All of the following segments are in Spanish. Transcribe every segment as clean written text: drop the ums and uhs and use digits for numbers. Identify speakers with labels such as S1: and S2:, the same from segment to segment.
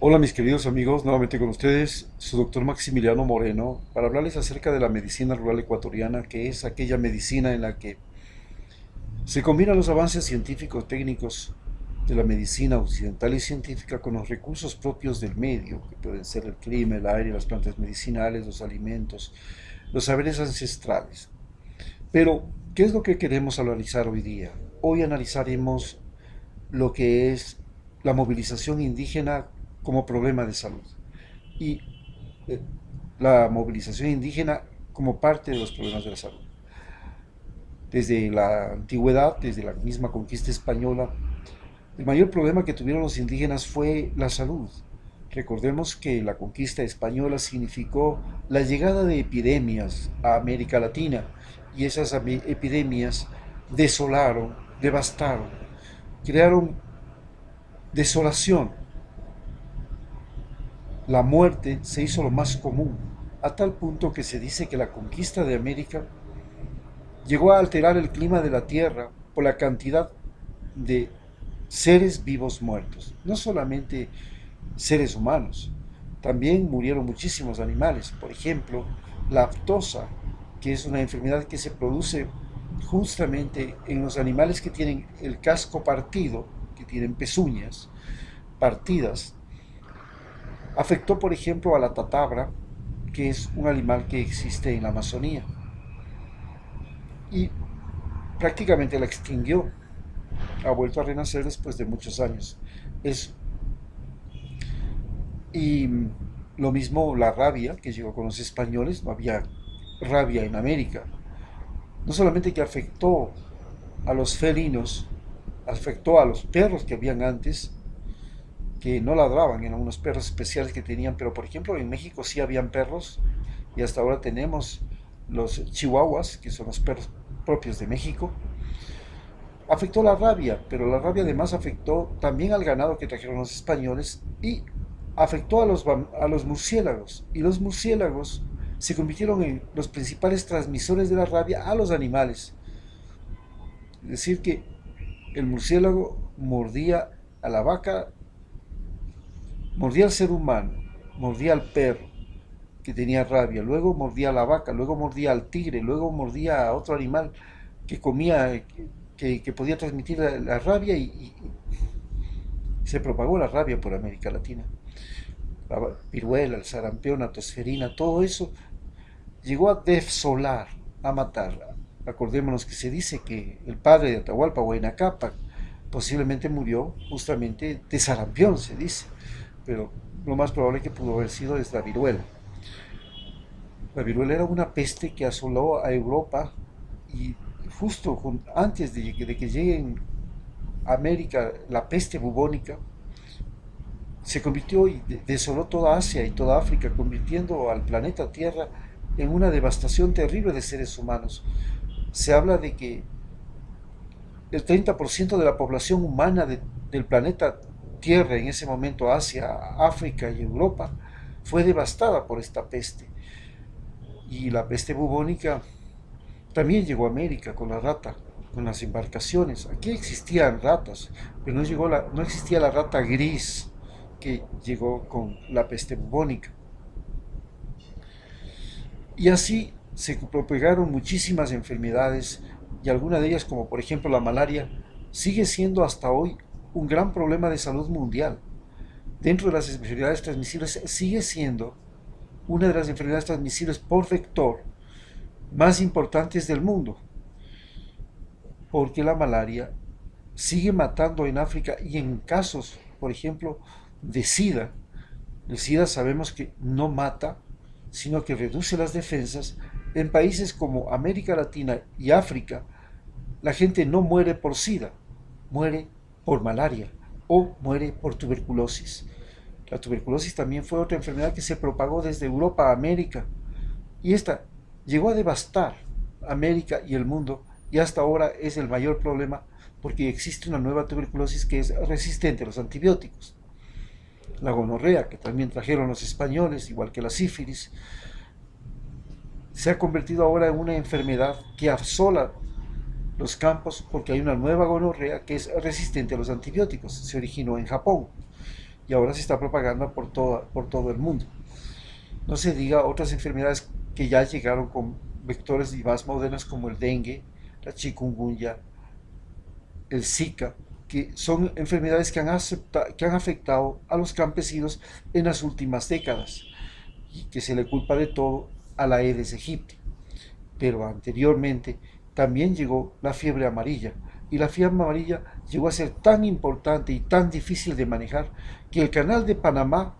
S1: Hola mis queridos amigos, nuevamente con ustedes, su doctor Maximiliano Moreno, para hablarles acerca de la medicina rural ecuatoriana, que es aquella medicina en la que se combinan los avances científicos técnicos de la medicina occidental y científica con los recursos propios del medio, que pueden ser el clima, el aire, las plantas medicinales, los alimentos, los saberes ancestrales. Pero, ¿qué es lo que queremos analizar hoy día? Hoy analizaremos lo que es la movilización indígena como problema de salud y eh, la movilización indígena como parte de los problemas de la salud. Desde la antigüedad, desde la misma conquista española, el mayor problema que tuvieron los indígenas fue la salud. Recordemos que la conquista española significó la llegada de epidemias a América Latina y esas epidemias desolaron, devastaron, crearon desolación. La muerte se hizo lo más común, a tal punto que se dice que la conquista de América llegó a alterar el clima de la Tierra por la cantidad de seres vivos muertos. No solamente seres humanos, también murieron muchísimos animales. Por ejemplo, la aftosa, que es una enfermedad que se produce justamente en los animales que tienen el casco partido, que tienen pezuñas partidas. Afectó, por ejemplo, a la tatabra, que es un animal que existe en la Amazonía, y prácticamente la extinguió. Ha vuelto a renacer después de muchos años. Es, y lo mismo la rabia, que llegó con los españoles, no había rabia en América. No solamente que afectó a los felinos, afectó a los perros que habían antes, que no ladraban, eran unos perros especiales que tenían, pero por ejemplo en México sí habían perros y hasta ahora tenemos los chihuahuas, que son los perros propios de México. Afectó la rabia, pero la rabia además afectó también al ganado que trajeron los españoles y afectó a los murciélagos. Y los murciélagos se convirtieron en los principales transmisores de la rabia a los animales. Es decir, que el murciélago mordía a la vaca, mordía al ser humano, mordía al perro que tenía rabia, luego mordía a la vaca, luego mordía al tigre, luego mordía a otro animal que comía, que podía transmitir la rabia y se propagó la rabia por América Latina. La viruela, el sarampión, la tosferina, todo eso llegó a desolar, a matar. Acordémonos que se dice que el padre de Atahualpa, Huayna Cápac, posiblemente murió justamente de sarampión, se dice, pero lo más probable que pudo haber sido es la viruela. La viruela era una peste que asoló a Europa y justo antes de que lleguen a América la peste bubónica, se convirtió y desoló toda Asia y toda África, convirtiendo al planeta Tierra en una devastación terrible de seres humanos. Se habla de que el 30% de la población humana del planeta Tierra, en ese momento Asia, África y Europa, fue devastada por esta peste. Y la peste bubónica también llegó a América con la rata, con las embarcaciones. Aquí existían ratas, pero no existía la rata gris que llegó con la peste bubónica. Y así se propagaron muchísimas enfermedades y algunas de ellas, como por ejemplo la malaria, sigue siendo hasta hoy un gran problema de salud mundial. Dentro de las enfermedades transmisibles sigue siendo una de las enfermedades transmisibles por vector más importantes del mundo, porque la malaria sigue matando en África y en casos, por ejemplo, de SIDA. El SIDA sabemos que no mata, sino que reduce las defensas. En países como América Latina y África, la gente no muere por SIDA, muere por malaria o muere por tuberculosis. La tuberculosis también fue otra enfermedad que se propagó desde Europa a América y esta llegó a devastar América y el mundo y hasta ahora es el mayor problema porque existe una nueva tuberculosis que es resistente a los antibióticos. La gonorrea, que también trajeron los españoles, igual que la sífilis, se ha convertido ahora en una enfermedad que asola los campos porque hay una nueva gonorrea que es resistente a los antibióticos. Se originó en Japón y ahora se está propagando por todo el mundo. No se diga otras enfermedades que ya llegaron con vectores y más modernas como el dengue, la chikungunya, el Zika, que son enfermedades que han afectado a los campesinos en las últimas décadas y que se le culpa de todo a la Aedes aegypti. Pero anteriormente también llegó la fiebre amarilla, y la fiebre amarilla llegó a ser tan importante y tan difícil de manejar que el canal de Panamá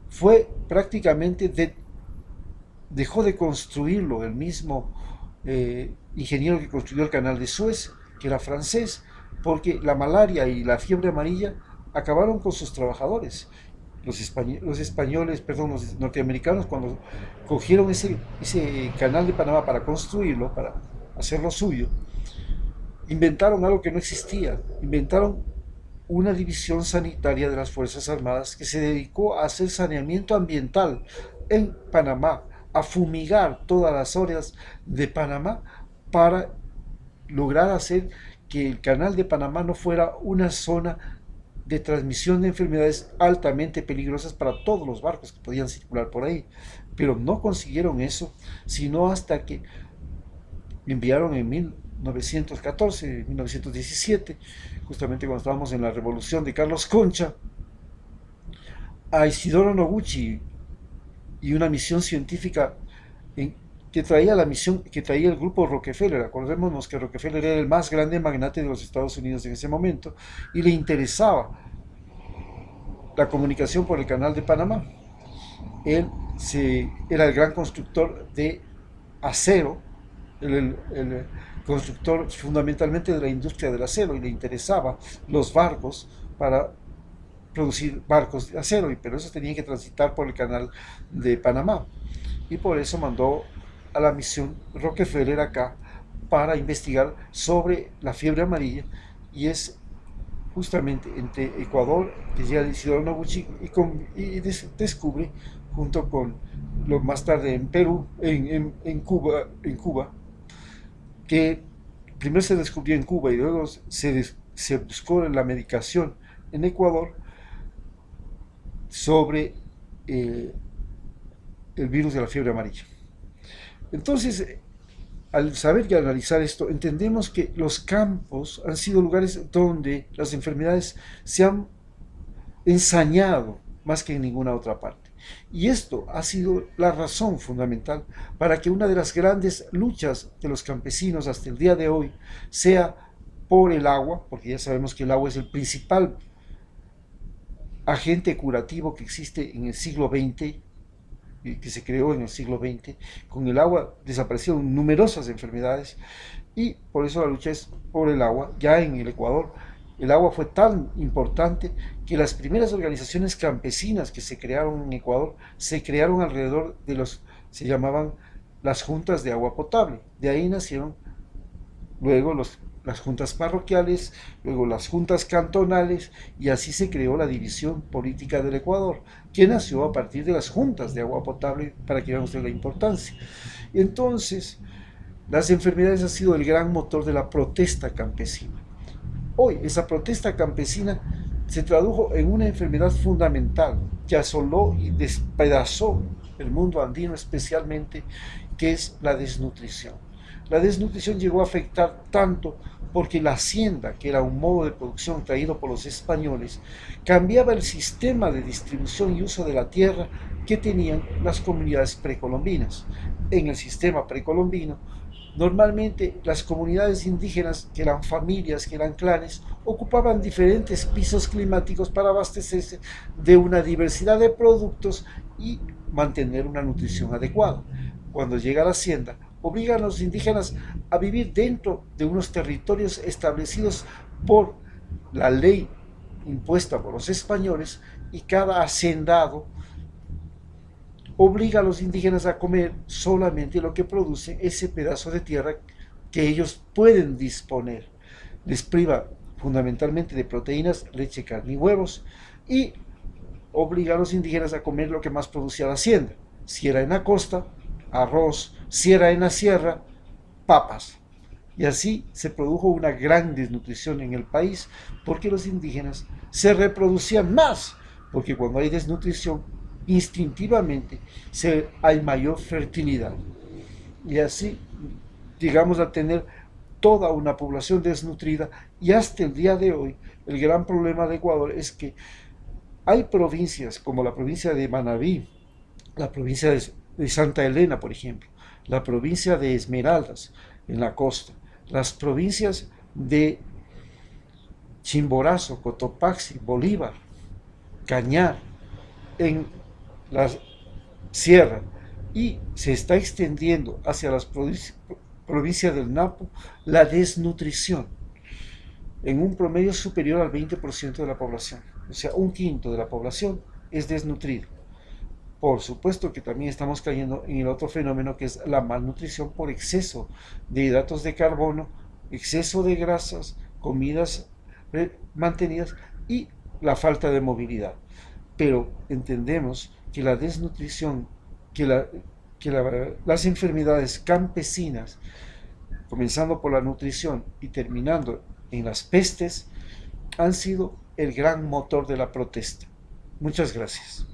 S1: fue prácticamente dejó de construirlo el mismo ingeniero que construyó el canal de Suez, que era francés, porque la malaria y la fiebre amarilla acabaron con sus trabajadores. Los norteamericanos, cuando cogieron ese canal de Panamá para construirlo, para hacerlo suyo, inventaron algo que no existía. Inventaron una división sanitaria de las Fuerzas Armadas que se dedicó a hacer saneamiento ambiental en Panamá, a fumigar todas las áreas de Panamá para lograr hacer que el canal de Panamá no fuera una zona de transmisión de enfermedades altamente peligrosas para todos los barcos que podían circular por ahí. Pero no consiguieron eso, sino hasta que enviaron en 1914, 1917, justamente cuando estábamos en la revolución de Carlos Concha, a Isidoro Noguchi y una misión científica que traía la misión que traía el grupo Rockefeller. Acordémonos que Rockefeller era el más grande magnate de los Estados Unidos en ese momento y le interesaba la comunicación por el canal de Panamá. Era el gran constructor de acero, el constructor fundamentalmente de la industria del acero, y le interesaba los barcos para producir barcos de acero, pero esos tenían que transitar por el canal de Panamá, y por eso mandó a la misión Rockefeller acá para investigar sobre la fiebre amarilla, y es justamente entre Ecuador, que llega Isidoro Noguchi, y descubre, junto con lo más tarde en Perú, en Cuba, que primero se descubrió en Cuba y luego se buscó la medicación en Ecuador sobre el virus de la fiebre amarilla. Entonces, al saber y analizar esto, entendemos que los campos han sido lugares donde las enfermedades se han ensañado más que en ninguna otra parte. Y esto ha sido la razón fundamental para que una de las grandes luchas de los campesinos hasta el día de hoy sea por el agua, porque ya sabemos que el agua es el principal agente curativo que existe en el siglo XX, que se creó en el siglo XX. Con el agua desaparecieron numerosas enfermedades, y por eso la lucha es por el agua. Ya en el Ecuador el agua fue tan importante que las primeras organizaciones campesinas que se crearon en Ecuador se crearon alrededor de se llamaban las juntas de agua potable. De ahí nacieron luego las juntas parroquiales, luego las juntas cantonales, y así se creó la división política del Ecuador, que nació a partir de las juntas de agua potable, para que vean ustedes la importancia. Entonces, las enfermedades han sido el gran motor de la protesta campesina. Hoy, esa protesta campesina se tradujo en una enfermedad fundamental que asoló y despedazó el mundo andino especialmente, que es la desnutrición. La desnutrición llegó a afectar tanto porque la hacienda, que era un modo de producción traído por los españoles, cambiaba el sistema de distribución y uso de la tierra que tenían las comunidades precolombinas. En el sistema precolombino, normalmente las comunidades indígenas, que eran familias, que eran clanes, ocupaban diferentes pisos climáticos para abastecerse de una diversidad de productos y mantener una nutrición adecuada. Cuando llega la hacienda, obligan a los indígenas a vivir dentro de unos territorios establecidos por la ley impuesta por los españoles, y cada hacendado obliga a los indígenas a comer solamente lo que produce ese pedazo de tierra que ellos pueden disponer. Les priva fundamentalmente de proteínas, leche, carne y huevos, y obliga a los indígenas a comer lo que más producía la hacienda. Si era en la costa, arroz; si era en la sierra, papas. Y así se produjo una gran desnutrición en el país, porque los indígenas se reproducían más porque cuando hay desnutrición, instintivamente hay mayor fertilidad. Y así llegamos a tener toda una población desnutrida, y hasta el día de hoy el gran problema de Ecuador es que hay provincias como la provincia de Manabí, la provincia de Santa Elena, por ejemplo, la provincia de Esmeraldas en la costa, las provincias de Chimborazo, Cotopaxi, Bolívar, Cañar, en la sierra, y se está extendiendo hacia las provincias del Napo la desnutrición en un promedio superior al 20% de la población. O sea, un quinto de la población es desnutrido. Por supuesto que también estamos cayendo en el otro fenómeno, que es la malnutrición por exceso de hidratos de carbono, exceso de grasas, comidas mantenidas y la falta de movilidad. Pero entendemos que la desnutrición, las enfermedades campesinas, comenzando por la nutrición y terminando en las pestes, han sido el gran motor de la protesta. Muchas gracias.